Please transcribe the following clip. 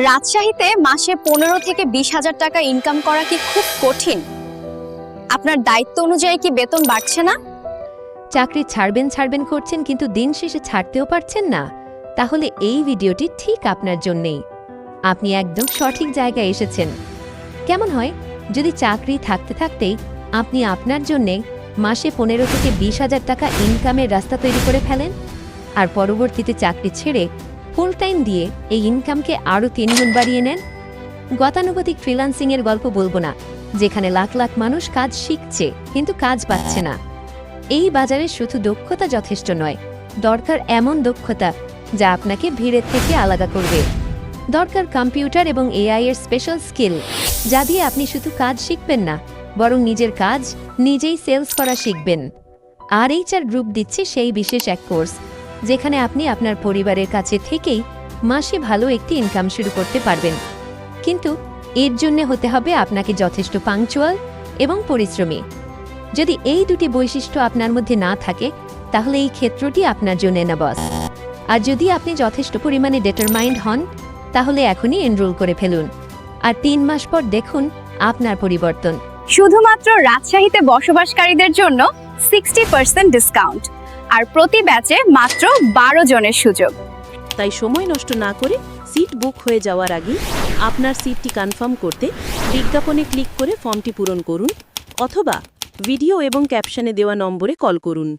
রাজশাহীতে মাসে 15 থেকে 20,000 টাকা ইনকাম করা কি খুব কঠিন? আপনার দায়িত্ব অনুযায়ী কি বেতন বাড়ছে না? চাকরি ছাড়বেন করছেন কিন্তু দিন শেষে ছাড়তেও পারছেন না? তাহলে এই ভিডিওটি ঠিক আপনার জন্যেই। আপনি একদম সঠিক জায়গায় এসেছেন। কেমন হয় যদি চাকরি থাকতে থাকতেই আপনি আপনার জন্যে মাসে 15 থেকে 20,000 টাকা ইনকামের রাস্তা তৈরি করে ফেলেন, আর পরবর্তীতে চাকরি ছেড়ে ফুল টাইম দিয়ে এই ইনকামকে আরও 3 গুণ বাড়িয়ে নেন? গতানুগতিক ফ্রিল্যান্সিংয়ের গল্প বলবো না, যেখানে লাখ লাখ মানুষ কাজ শিখছে কিন্তু কাজ পাচ্ছে না। এই বাজারে শুধু দক্ষতা যথেষ্ট নয়, দরকার এমন দক্ষতা যা আপনাকে ভিড়ের থেকে আলাদা করবে। দরকার কম্পিউটার এবং এআই এর স্পেশাল স্কিল, যা দিয়ে আপনি শুধু কাজ শিখবেন না, বরং নিজের কাজ নিজেই সেলস করা শিখবেন। HR গ্রুপ দিচ্ছে সেই বিশেষ এক কোর্স, যেখানে আপনি আপনার পরিবারের কাছে থেকেই মাসে ভালো একটি ইনকাম শুরু করতে পারবেন। কিন্তু এর জন্য হতে হবে আপনাকে যথেষ্ট পাংচুয়াল এবং পরিশ্রমী। যদি এই দুটি বৈশিষ্ট্য আপনার মধ্যে না থাকে, তাহলে এই ক্ষেত্রটি আপনার জন্য না বস। আর যদি আপনি যথেষ্ট পরিমাণে ডিটারমাইন্ড হন, তাহলে এখনই এনরোল করে ফেলুন, আর 3 মাস পর দেখুন আপনার পরিবর্তন। শুধুমাত্র রাজশাহীতে বসবাসকারীদের জন্য 60% ডিসকাউন্ট, আর প্রতি ব্যাচে মাত্র 12 জনের সুযোগ। তাই সময় নষ্ট না করে সিট বুক হয়ে যাওয়ার আগে আপনার সিটটি কনফার্ম করতে বিজ্ঞাপনে ক্লিক করে ফর্মটি পূরণ করুন, অথবা ভিডিও এবং ক্যাপশনে দেওয়া নম্বরে কল করুন।